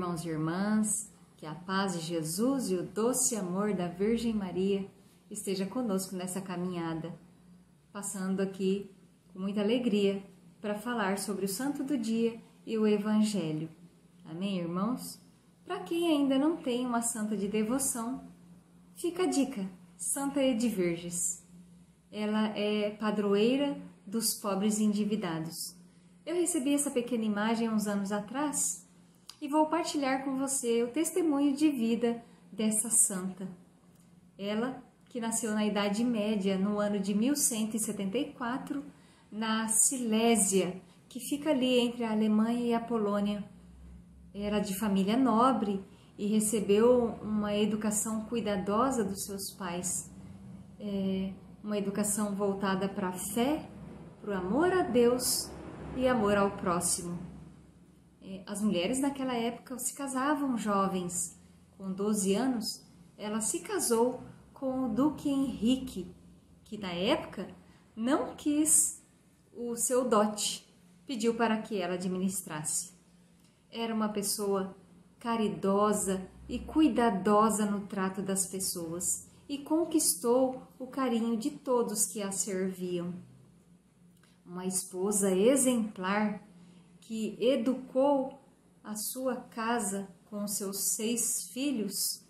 irmãos e irmãs, que a paz de Jesus e o doce amor da Virgem Maria esteja conosco nessa caminhada, passando aqui com muita alegria para falar sobre o Santo do Dia e o Evangelho. Amém, irmãos? Para quem ainda não tem uma santa de devoção, fica a dica, Santa Edviges. Ela é padroeira dos pobres endividados. Eu recebi essa pequena imagem há uns anos atrás e vou partilhar com você o testemunho de vida dessa santa. Ela, que nasceu na Idade Média, no ano de 1174, na Silésia, que fica ali entre a Alemanha e a Polônia. Era de família nobre e recebeu uma educação cuidadosa dos seus pais. Uma educação voltada para a fé, para o amor a Deus e amor ao próximo. As mulheres naquela época se casavam jovens. Com 12 anos, ela se casou com o Duque Henrique, que na época não quis o seu dote, pediu para que ela administrasse. Era uma pessoa caridosa e cuidadosa no trato das pessoas e conquistou o carinho de todos que a serviam. Uma esposa exemplar que educou a sua casa com seus 6 filhos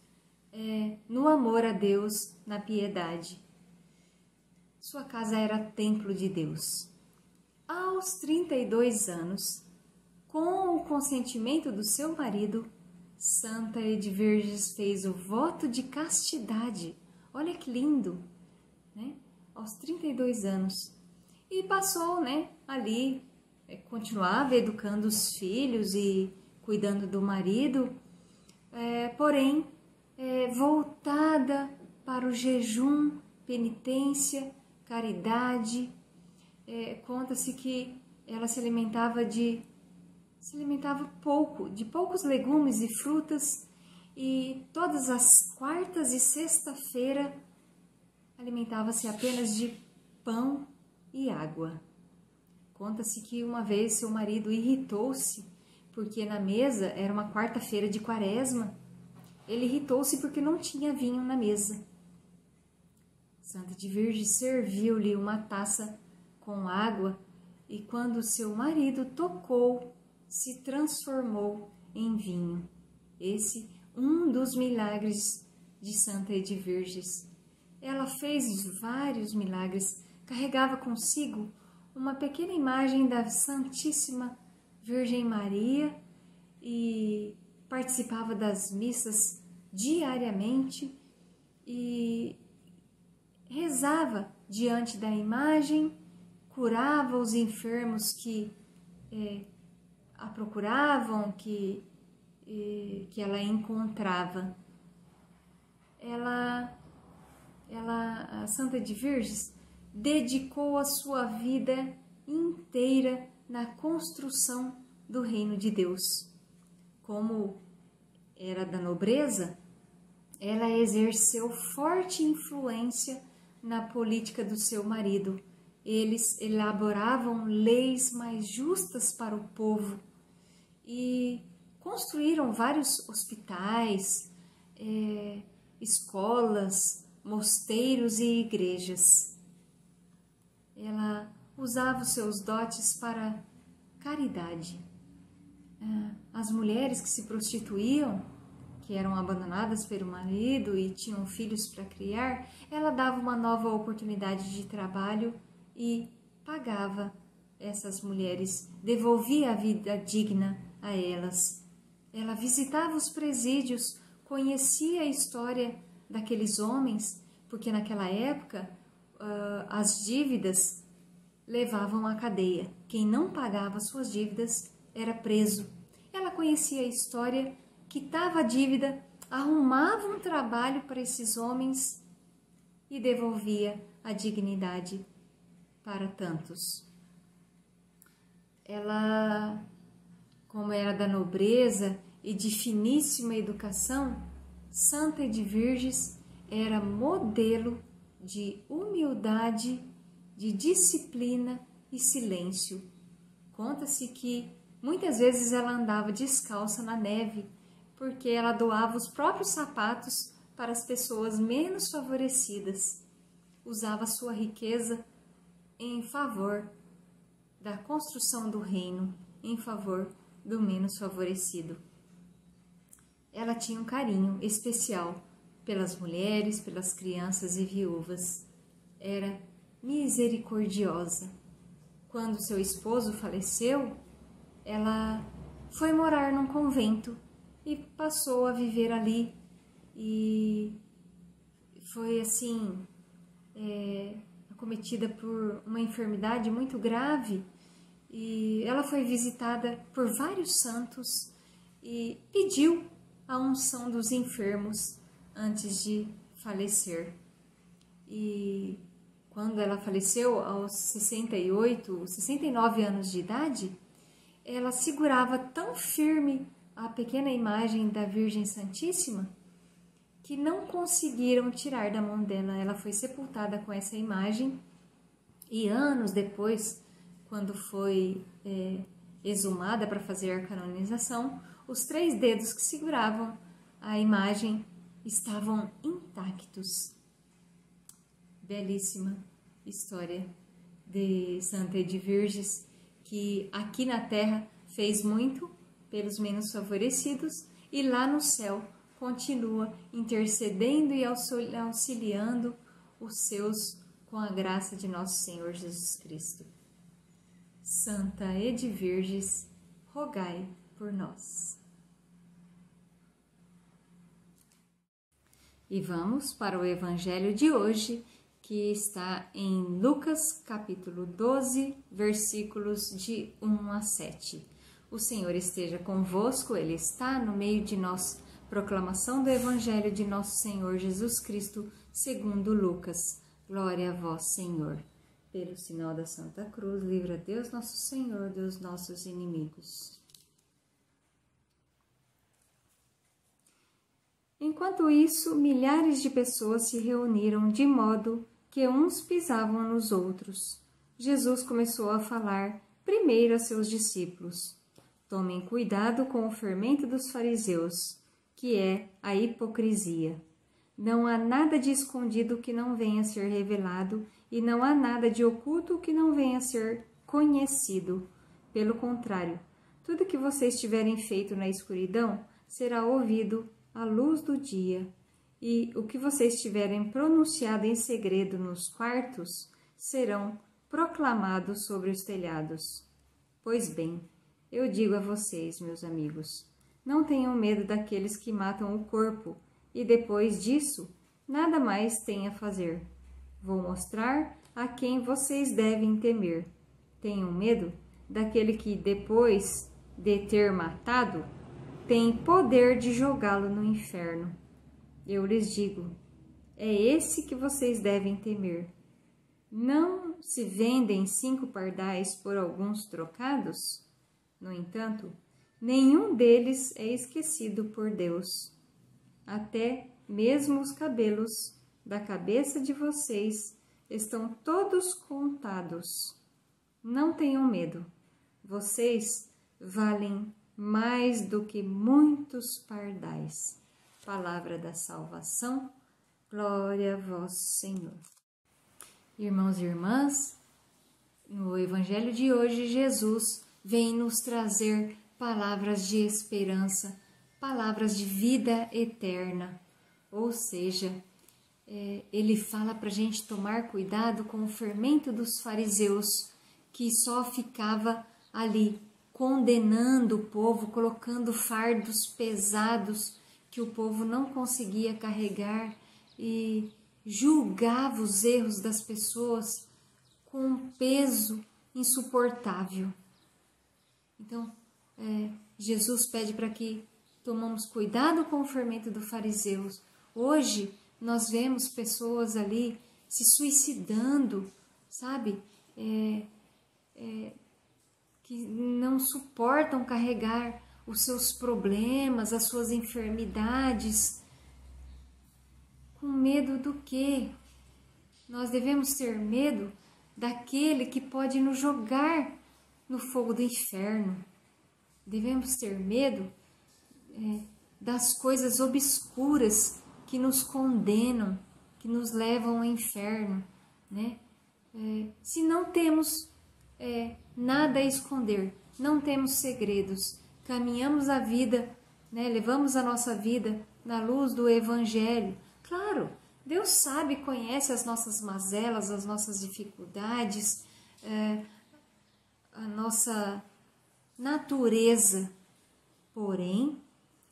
no amor a Deus, na piedade. Sua casa era templo de Deus. Aos 32 anos, com o consentimento do seu marido, Santa Edviges fez o voto de castidade. Olha que lindo, né? Aos 32 anos. E passou, ali, continuava educando os filhos e cuidando do marido, porém, voltada para o jejum, penitência, caridade. Conta-se que ela se alimentava pouco, de poucos legumes e frutas, e todas as quartas e sexta-feira alimentava-se apenas de pão e água. Conta-se que uma vez seu marido irritou-se porque na mesa era uma quarta-feira de quaresma. Ele irritou-se porque não tinha vinho na mesa. Santa Edviges serviu-lhe uma taça com água e quando seu marido tocou, se transformou em vinho. Esse um dos milagres de Santa Edviges. Ela fez vários milagres, carregava consigo uma pequena imagem da Santíssima Virgem Maria e participava das missas diariamente e rezava diante da imagem, curava os enfermos que a procuravam, que ela encontrava. A Santa Edviges dedicou a sua vida inteira na construção do reino de Deus. Como era da nobreza, ela exerceu forte influência na política do seu marido. Eles elaboravam leis mais justas para o povo e construíram vários hospitais, escolas, mosteiros e igrejas. Ela usava os seus dotes para caridade. As mulheres que se prostituíam, que eram abandonadas pelo marido e tinham filhos para criar, ela dava uma nova oportunidade de trabalho e pagava essas mulheres, devolvia a vida digna a elas. Ela visitava os presídios, conhecia a história daqueles homens, porque naquela época as dívidas levavam à cadeia. Quem não pagava suas dívidas era preso. Ela conhecia a história, quitava a dívida, arrumava um trabalho para esses homens e devolvia a dignidade para tantos. Ela, como era da nobreza e de finíssima educação, Santa Edviges era modelo de humildade, de disciplina e silêncio. Conta-se que muitas vezes ela andava descalça na neve porque ela doava os próprios sapatos para as pessoas menos favorecidas. Usava sua riqueza em favor da construção do reino, em favor do menos favorecido. Ela tinha um carinho especial pelas mulheres, pelas crianças e viúvas. Era misericordiosa. Quando seu esposo faleceu, ela foi morar num convento e passou a viver ali. E foi assim, acometida por uma enfermidade muito grave, e ela foi visitada por vários santos e pediu a unção dos enfermos antes de falecer. E quando ela faleceu aos 69 anos de idade, ela segurava tão firme a pequena imagem da Virgem Santíssima que não conseguiram tirar da mão dela. Ela foi sepultada com essa imagem e anos depois, quando foi exumada para fazer a canonização, os 3 dedos que seguravam a imagem estavam intactos. Belíssima história de Santa Edviges, que aqui na terra fez muito pelos menos favorecidos e lá no céu continua intercedendo e auxiliando os seus com a graça de nosso Senhor Jesus Cristo. Santa Edviges, rogai por nós. E vamos para o Evangelho de hoje, que está em Lucas, capítulo 12, versículos de 1 a 7. O Senhor esteja convosco, Ele está no meio de nós. Proclamação do Evangelho de nosso Senhor Jesus Cristo, segundo Lucas. Glória a vós, Senhor. Pelo sinal da Santa Cruz, livra Deus nosso Senhor dos nossos inimigos. Enquanto isso, milhares de pessoas se reuniram de modo que uns pisavam nos outros. Jesus começou a falar primeiro a seus discípulos: tomem cuidado com o fermento dos fariseus, que é a hipocrisia. Não há nada de escondido que não venha a ser revelado, e não há nada de oculto que não venha a ser conhecido. Pelo contrário, tudo que vocês tiverem feito na escuridão será ouvido à luz do dia, e o que vocês tiverem pronunciado em segredo nos quartos serão proclamados sobre os telhados. Pois bem, eu digo a vocês, meus amigos, não tenham medo daqueles que matam o corpo, e depois disso, nada mais têm a fazer. Vou mostrar a quem vocês devem temer. Tenham medo daquele que, depois de ter matado, tem poder de jogá-lo no inferno. Eu lhes digo, é esse que vocês devem temer. Não se vendem 5 pardais por alguns trocados? No entanto, nenhum deles é esquecido por Deus. Até mesmo os cabelos da cabeça de vocês estão todos contados. Não tenham medo. Vocês valem mais do que muitos pardais. Palavra da salvação. Glória a vós, Senhor. Irmãos e irmãs, no Evangelho de hoje, Jesus vem nos trazer palavras de esperança, palavras de vida eterna. Ou seja, ele fala para a gente tomar cuidado com o fermento dos fariseus, que só ficava ali condenando o povo, colocando fardos pesados que o povo não conseguia carregar e julgava os erros das pessoas com um peso insuportável. Então, Jesus pede para que tomamos cuidado com o fermento dos fariseus. Hoje, nós vemos pessoas ali se suicidando, sabe? Que não suportam carregar os seus problemas, as suas enfermidades. Com medo do quê? Nós devemos ter medo daquele que pode nos jogar no fogo do inferno. Devemos ter medo das coisas obscuras que nos condenam, que nos levam ao inferno, né? Se não temos nada a esconder, não temos segredos, caminhamos a vida, né? Levamos a nossa vida na luz do Evangelho. Claro, Deus sabe, conhece as nossas mazelas, as nossas dificuldades, a nossa natureza, porém,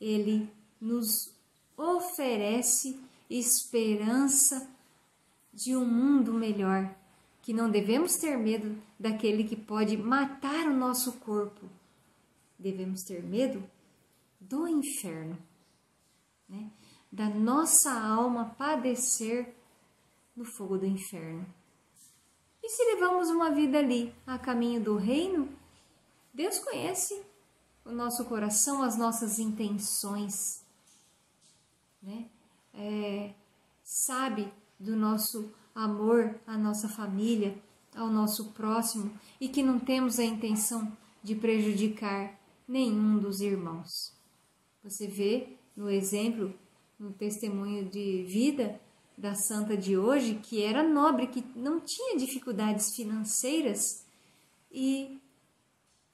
Ele nos oferece esperança de um mundo melhor, que não devemos ter medo daquele que pode matar o nosso corpo, devemos ter medo do inferno, né? Da nossa alma padecer no fogo do inferno. E se levamos uma vida ali, a caminho do reino, Deus conhece o nosso coração, as nossas intenções, né? Sabe do nosso amor à nossa família, ao nosso próximo, e que não temos a intenção de prejudicar nenhum dos irmãos. Você vê no exemplo, no testemunho de vida da santa de hoje, que era nobre, que não tinha dificuldades financeiras e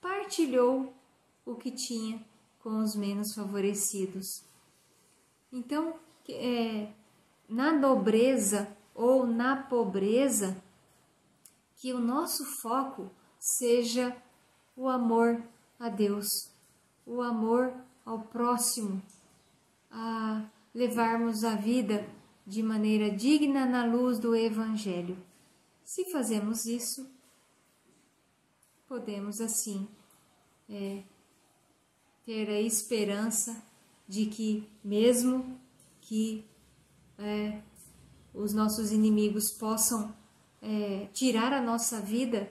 partilhou o que tinha com os menos favorecidos. Então, na nobreza ou na pobreza, que o nosso foco seja o amor a Deus, o amor ao próximo, a levarmos a vida de maneira digna na luz do Evangelho. Se fazemos isso, podemos assim ter a esperança de que, mesmo que os nossos inimigos possam tirar a nossa vida,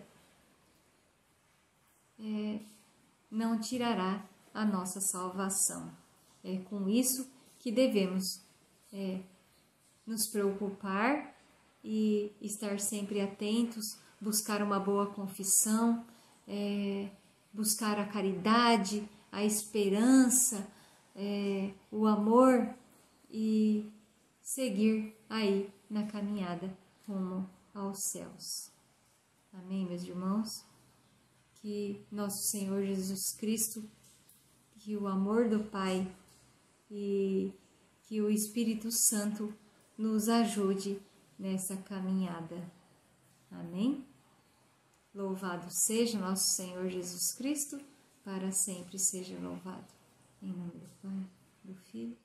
não tirará a nossa salvação. É com isso que devemos nos preocupar e estar sempre atentos, buscar uma boa confissão, buscar a caridade, a esperança, o amor e seguir aí na caminhada rumo aos céus. Amém, meus irmãos? Que nosso Senhor Jesus Cristo, que o amor do Pai e que o Espírito Santo nos ajude nessa caminhada. Amém? Louvado seja nosso Senhor Jesus Cristo, para sempre seja louvado. Em nome do Pai, do Filho